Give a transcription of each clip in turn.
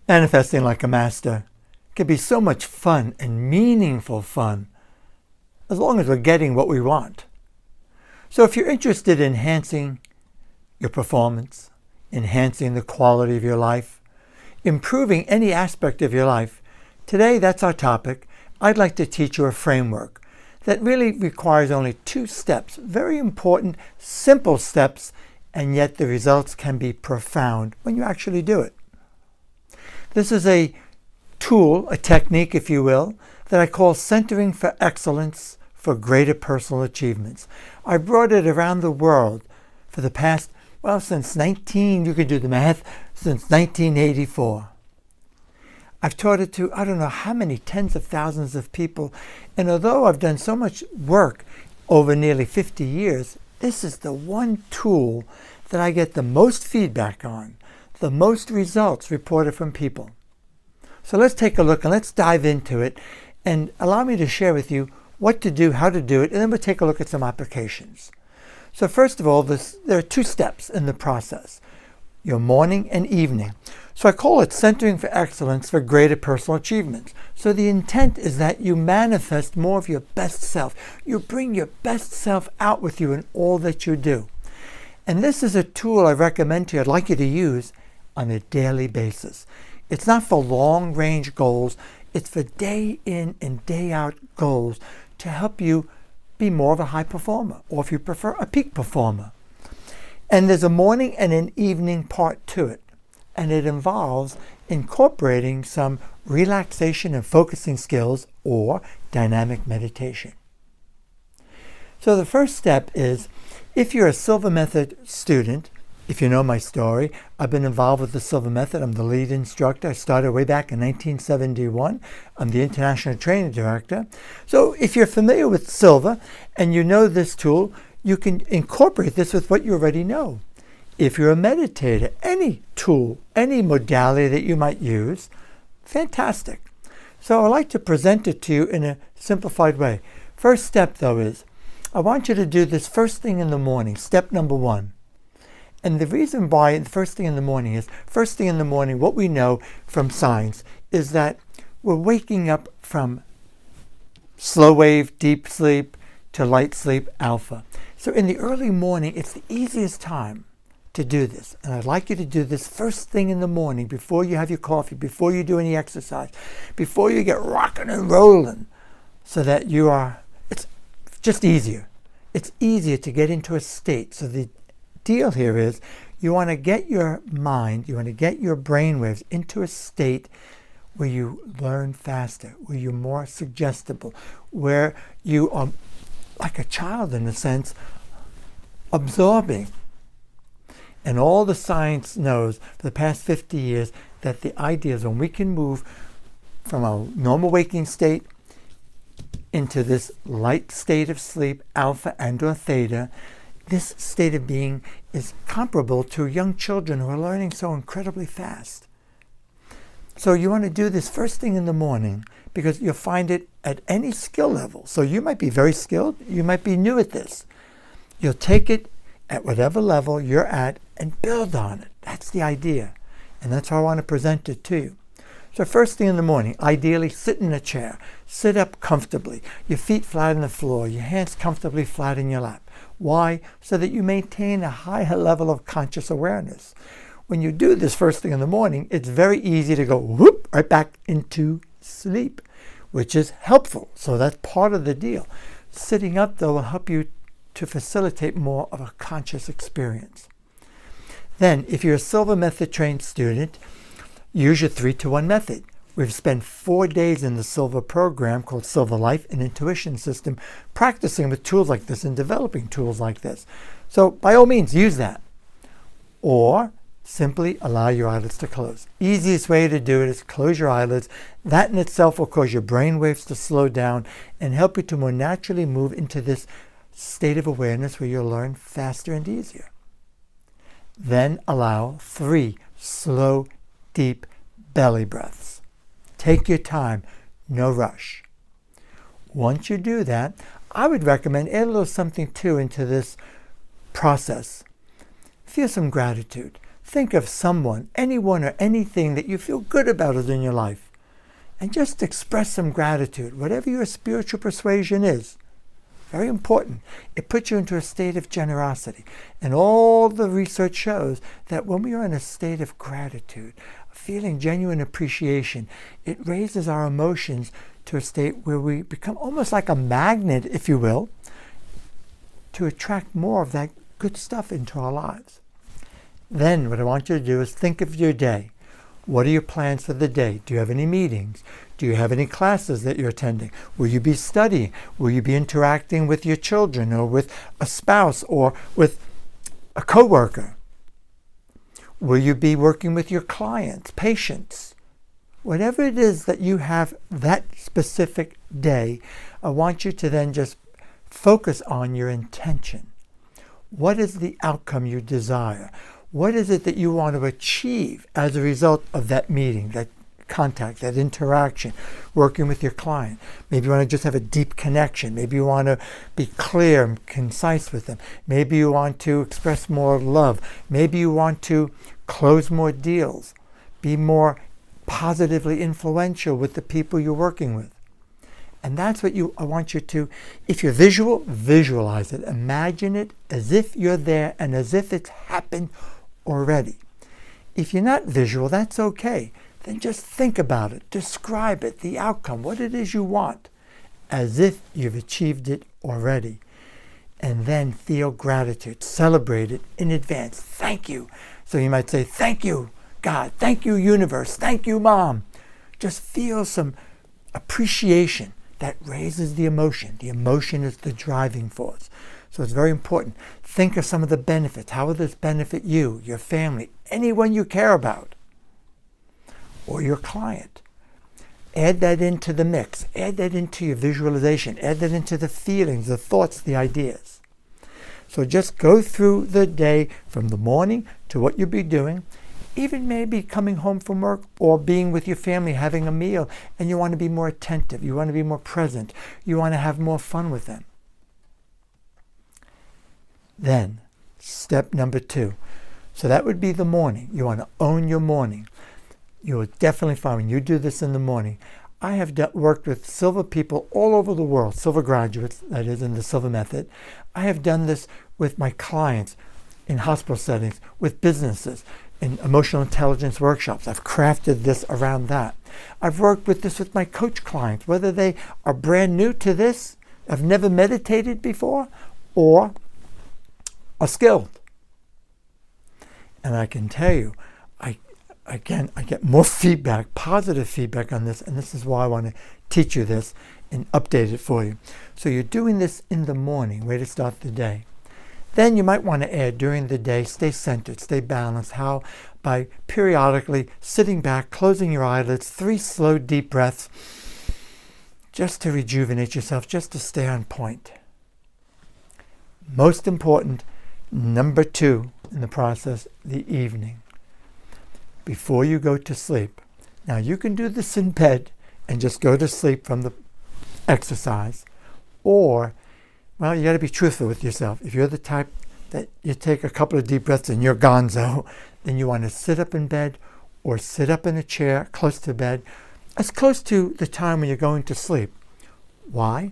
Manifesting like a master can be so much fun and meaningful fun as long as we're getting what we want. So if you're interested in enhancing your performance, enhancing the quality of your life, improving any aspect of your life, today that's our topic. I'd like to teach you a framework that really requires only 2 steps, very important, simple steps, and yet the results can be profound when you actually do it. This is a tool, a technique, if you will, that I call Centering for Excellence for Greater Personal Achievements. I brought it around the world for the past, since you can do the math, since 1984. I've taught it to I don't know how many tens of thousands of people, and although I've done so much work over nearly 50 years, this is the one tool that I get the most feedback on, the most results reported from people. So let's take a look and let's dive into it and allow me to share with you what to do, how to do it, and then we'll take a look at some applications. So first of all, there are 2 steps in the process, your morning and evening. So I call it Centering for Excellence for Greater Personal Achievements. So the intent is that you manifest more of your best self. You bring your best self out with you in all that you do. And this is a tool I recommend to you, I'd like you to use on a daily basis. It's not for long-range goals. It's for day in and day out goals to help you be more of a high performer, or if you prefer, a peak performer. And there's a morning and an evening part to it. And it involves incorporating some relaxation and focusing skills or dynamic meditation. So the first step is, if you're a Silva Method student, if you know my story, I've been involved with the Silva Method. I'm the lead instructor. I started way back in 1971. I'm the international training director. So if you're familiar with Silva and you know this tool, you can incorporate this with what you already know. If you're a meditator, any tool, any modality that you might use, fantastic. So I'd like to present it to you in a simplified way. First step, though, is I want you to do this first thing in the morning, step number 1. And the reason why the first thing in the morning is, what we know from science is that we're waking up from slow wave, deep sleep, to light sleep, alpha. So in the early morning, it's the easiest time to do this. And I'd like you to do this first thing in the morning, before you have your coffee, before you do any exercise, before you get rocking and rolling, so that it's just easier. It's easier to get into a state. So the deal here is you want to get your mind, you want to get your brain waves into a state where you learn faster, where you're more suggestible, where you are like a child in a sense, absorbing. And all the science knows for the past 50 years that the idea is when we can move from a normal waking state into this light state of sleep, alpha and or theta, this state of being is comparable to young children who are learning so incredibly fast. So you want to do this first thing in the morning because you'll find it at any skill level. So you might be very skilled, you might be new at this. You'll take it at whatever level you're at and build on it. That's the idea. And that's how I want to present it to you. So first thing in the morning, ideally sit in a chair. Sit up comfortably. Your feet flat on the floor. Your hands comfortably flat in your lap. Why? So that you maintain a higher level of conscious awareness. When you do this first thing in the morning, it's very easy to go whoop right back into sleep, which is helpful. So that's part of the deal. Sitting up, though, will help you to facilitate more of a conscious experience. Then, if you're a Silva Method trained student, use your 3-to-1 method. We've spent 4 days in the Silva program called Silva Life and Intuition System practicing with tools like this and developing tools like this. So by all means, use that. Or simply allow your eyelids to close. Easiest way to do it is close your eyelids. That in itself will cause your brain waves to slow down and help you to more naturally move into this state of awareness where you'll learn faster and easier. Then allow 3 slow, deep belly breaths. Take your time, no rush. Once you do that, I would recommend add a little something too into this process. Feel some gratitude. think of someone, anyone or anything that you feel good about in your life, and just express some gratitude, whatever your spiritual persuasion is. Very important. It puts you into a state of generosity. And all the research shows that when we are in a state of gratitude, feeling genuine appreciation, it raises our emotions to a state where we become almost like a magnet, if you will, to attract more of that good stuff into our lives. Then what I want you to do is think of your day. What are your plans for the day? Do you have any meetings? Do you have any classes that you're attending? Will you be studying? Will you be interacting with your children or with a spouse or with a coworker? Will you be working with your clients, patients? Whatever it is that you have that specific day, I want you to then just focus on your intention. What is the outcome you desire? What is it that you want to achieve as a result of that meeting, that contact, that interaction, working with your client? Maybe you want to just have a deep connection. Maybe you want to be clear and concise with them. Maybe you want to express more love. Maybe you want to close more deals, be more positively influential with the people you're working with. And that's what I want you to, if you're visual, visualize it. Imagine it as if you're there and as if it's happened already. If you're not visual, that's okay. Then just think about it, describe it, the outcome, what it is you want, as if you've achieved it already. And then feel gratitude, celebrate it in advance. Thank you. So you might say, thank you, God, thank you, universe, thank you, Mom. Just feel some appreciation. That raises the emotion. The emotion is the driving force. So it's very important. Think of some of the benefits. How will this benefit you, your family, anyone you care about, or your client? Add that into the mix. Add that into your visualization. Add that into the feelings, the thoughts, the ideas. So just go through the day from the morning to what you'll be doing, even maybe coming home from work or being with your family, having a meal, and you want to be more attentive, you want to be more present, you want to have more fun with them. Then, step number 2. So that would be the morning. You want to own your morning. You will definitely find when you do this in the morning. I have worked with Silva people all over the world, Silva graduates, that is, in the Silva method. I have done this with my clients in hospital settings, with businesses, in emotional intelligence workshops. I've crafted this around that. I've worked with this with my coach clients, whether they are brand new to this, have never meditated before, or are skilled. And I can tell you, I get more feedback, positive feedback on this, and this is why I want to teach you this and update it for you. So you're doing this in the morning, way to start the day. Then you might want to add during the day, stay centered, stay balanced. How? By periodically sitting back, closing your eyelids, 3 slow, deep breaths, just to rejuvenate yourself, just to stay on point. Most important, number 2 in the process, the evening. Before you go to sleep. Now you can do this in bed and just go to sleep from the exercise, or well, you got to be truthful with yourself. If you're the type that you take a couple of deep breaths and you're gonzo, then you want to sit up in bed or sit up in a chair close to bed, as close to the time when you're going to sleep. Why?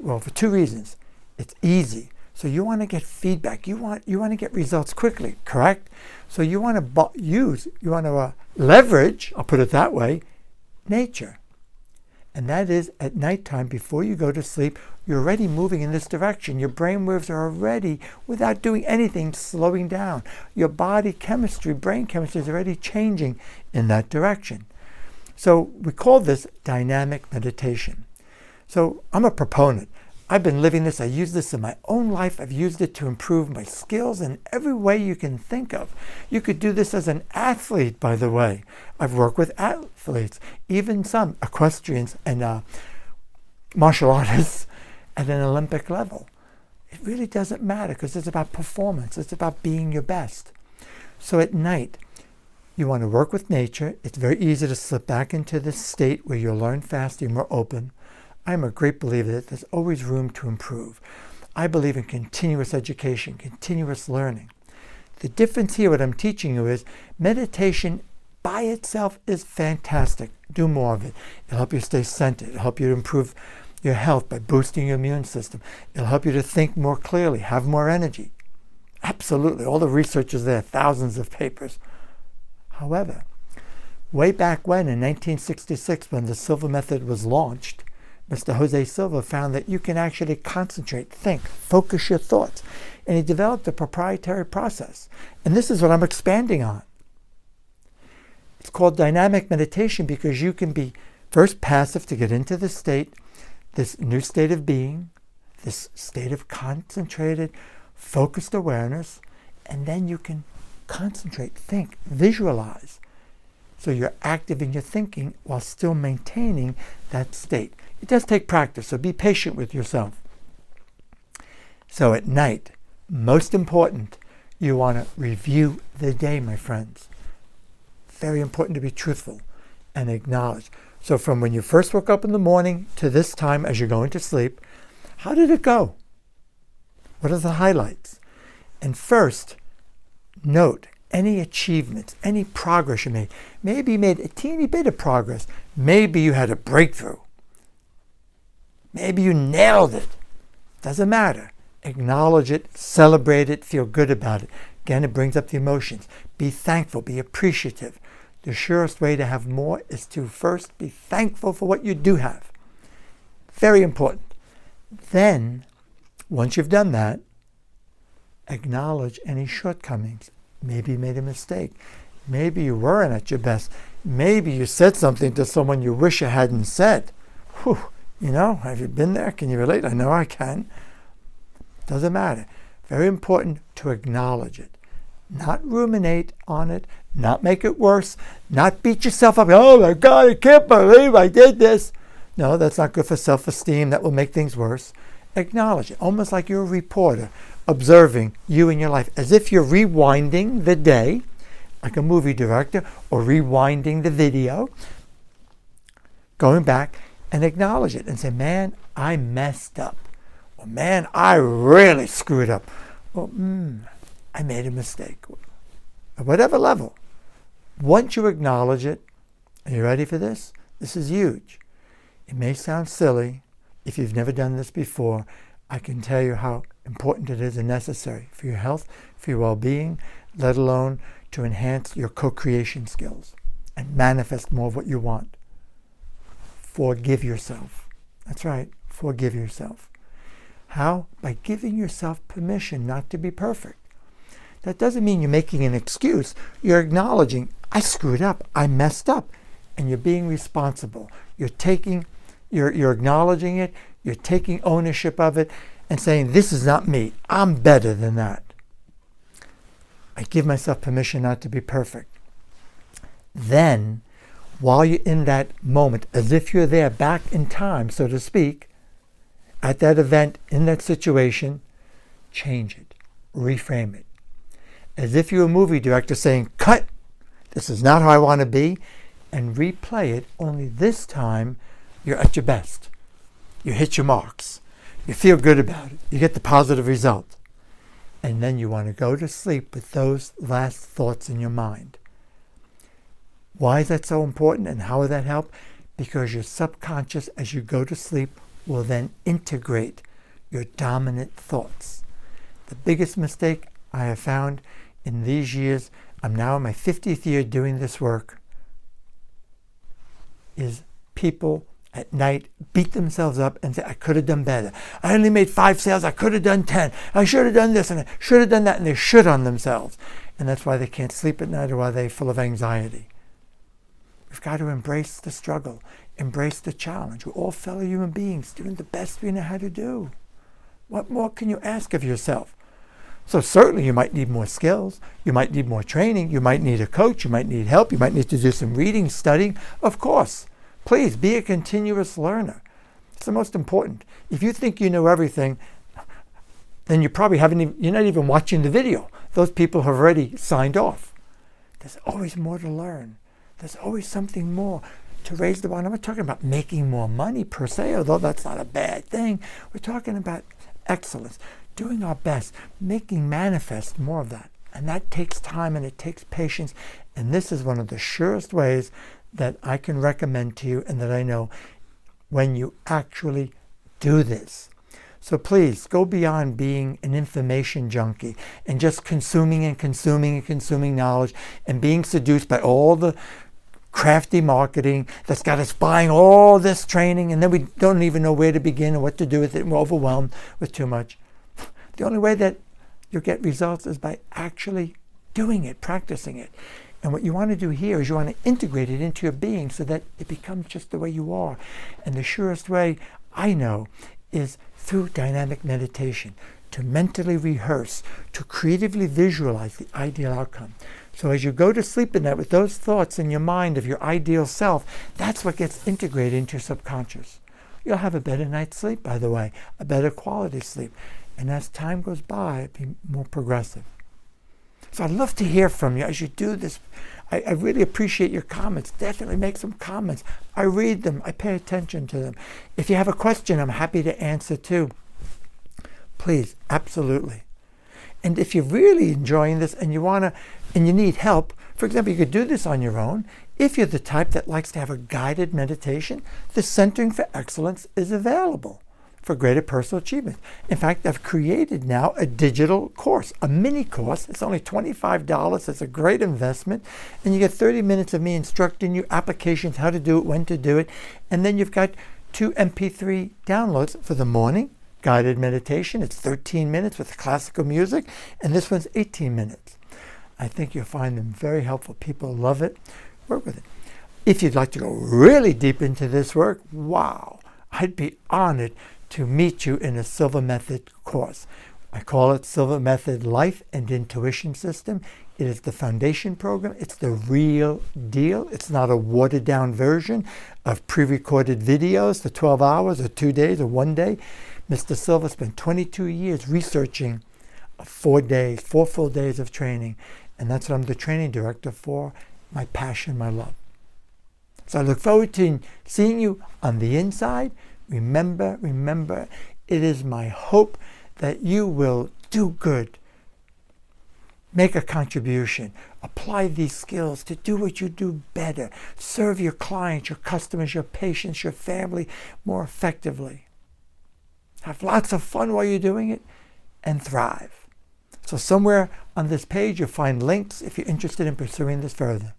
Well, for 2 reasons. It's easy. So you want to get feedback. You want to get results quickly, correct? So you want to leverage, I'll put it that way, nature. And that is at nighttime, before you go to sleep, you're already moving in this direction. Your brain waves are already, without doing anything, slowing down. Your body chemistry, brain chemistry is already changing in that direction. So we call this dynamic meditation. So I'm a proponent. I've been living this. I use this in my own life. I've used it to improve my skills in every way you can think of. You could do this as an athlete, by the way. I've worked with athletes, even some equestrians and martial artists at an Olympic level. It really doesn't matter because it's about performance. It's about being your best. So at night, you want to work with nature. It's very easy to slip back into this state where you'll learn faster, you're more open. I'm a great believer that there's always room to improve. I believe in continuous education, continuous learning. The difference here, what I'm teaching you is meditation by itself is fantastic. Do more of it. It'll help you stay centered. It'll help you to improve your health by boosting your immune system. It'll help you to think more clearly, have more energy. Absolutely. All the research is there, thousands of papers. However, way back when, in 1966, when the Silva method was launched, Mr. Jose Silva found that you can actually concentrate, think, focus your thoughts. And he developed a proprietary process. And this is what I'm expanding on. It's called dynamic meditation because you can be first passive to get into this state, this new state of being, this state of concentrated, focused awareness, and then you can concentrate, think, visualize. So you're active in your thinking while still maintaining that state. It does take practice, so be patient with yourself. So at night, most important, you want to review the day, my friends. Very important to be truthful and acknowledge. So from when you first woke up in the morning to this time as you're going to sleep, how did it go? What are the highlights? And first, note any achievements, any progress you made. Maybe you made a teeny bit of progress. Maybe you had a breakthrough. Maybe you nailed it. Doesn't matter. Acknowledge it, celebrate it, feel good about it. Again, it brings up the emotions. Be thankful, be appreciative. The surest way to have more is to first be thankful for what you do have. Very important. Then, once you've done that, acknowledge any shortcomings. Maybe you made a mistake. Maybe you weren't at your best. Maybe you said something to someone you wish you hadn't said. Whew. You know, have you been there? Can you relate? I know I can. Doesn't matter. Very important to acknowledge it. Not ruminate on it. Not make it worse. Not beat yourself up. Oh my God, I can't believe I did this. No, that's not good for self-esteem. That will make things worse. Acknowledge it. Almost like you're a reporter observing you in your life. As if you're rewinding the day, like a movie director, or rewinding the video. Going back and acknowledge it and say, man, I messed up. Or man, I really screwed up. Or I made a mistake. At whatever level. Once you acknowledge it, are you ready for this? This is huge. It may sound silly. If you've never done this before, I can tell you how important it is and necessary for your health, for your well-being, let alone to enhance your co-creation skills and manifest more of what you want. Forgive yourself. That's right, forgive yourself. How? By giving yourself permission not to be perfect. That doesn't mean you're making an excuse. You're acknowledging, I screwed up, I messed up, and you're being responsible. You're acknowledging it, you're taking ownership of it, and saying, this is not me, I'm better than that. I give myself permission not to be perfect. Then, while you're in that moment, as if you're there back in time, so to speak, at that event, in that situation, change it, reframe it. As if you're a movie director saying, cut, this is not how I want to be, and replay it, only this time you're at your best. You hit your marks. You feel good about it. You get the positive result. And then you want to go to sleep with those last thoughts in your mind. Why is that so important and how will that help? Because your subconscious, as you go to sleep, will then integrate your dominant thoughts. The biggest mistake I have found in these years, I'm now in my 50th year doing this work, is people at night beat themselves up and say, I could have done better. I only made 5 sales. I could have done 10. I should have done this and I should have done that. And they should on themselves. And that's why they can't sleep at night or why they're full of anxiety. We've got to embrace the struggle, embrace the challenge. We're all fellow human beings doing the best we know how to do. What more can you ask of yourself? So certainly you might need more skills. You might need more training. You might need a coach. You might need help. You might need to do some reading, studying. Of course. Please be a continuous learner. It's the most important. If you think you know everything, then you probably you're not even watching the video. Those people have already signed off. There's always more to learn. There's always something more to raise the bar. I'm not talking about making more money per se, although that's not a bad thing. We're talking about excellence, doing our best, making manifest more of that. And that takes time and it takes patience. And this is one of the surest ways that I can recommend to you and that I know when you actually do this. So please go beyond being an information junkie and just consuming and consuming and consuming knowledge and being seduced by all the crafty marketing that's got us buying all this training, and then we don't even know where to begin and what to do with it, and we're overwhelmed with too much. The only way that you'll get results is by actually doing it, practicing it. And what you want to do here is you want to integrate it into your being so that it becomes just the way you are. And the surest way I know is through dynamic meditation, to mentally rehearse, to creatively visualize the ideal outcome. So as you go to sleep at night with those thoughts in your mind of your ideal self, that's what gets integrated into your subconscious. You'll have a better night's sleep, by the way, a better quality sleep. And as time goes by, it'll be more progressive. So I'd love to hear from you as you do this. I really appreciate your comments. Definitely make some comments. I read them. I pay attention to them. If you have a question, I'm happy to answer too. Please, absolutely. And if you're really enjoying this and you need help, for example, you could do this on your own. If you're the type that likes to have a guided meditation, the Centering for Excellence is available for greater personal achievement. In fact, I've created now a digital course, a mini course. It's only $25. It's a great investment. And you get 30 minutes of me instructing you applications, how to do it, when to do it. And then you've got 2 MP3 downloads for the morning guided meditation. It's 13 minutes with classical music. And this one's 18 minutes. I think you'll find them very helpful. People love it. Work with it. If you'd like to go really deep into this work, wow, I'd be honored to meet you in a Silva Method course. I call it Silva Method Life and Intuition System. It is the foundation program. It's the real deal. It's not a watered down version of pre-recorded videos for 12 hours or 2 days or 1 day. Mr. Silva spent 22 years researching 4 full days of training. And that's what I'm the training director for, my passion, my love. So I look forward to seeing you on the inside. Remember, it is my hope that you will do good, make a contribution, apply these skills to do what you do better, serve your clients, your customers, your patients, your family more effectively. Have lots of fun while you're doing it and thrive. So somewhere on this page you'll find links if you're interested in pursuing this further.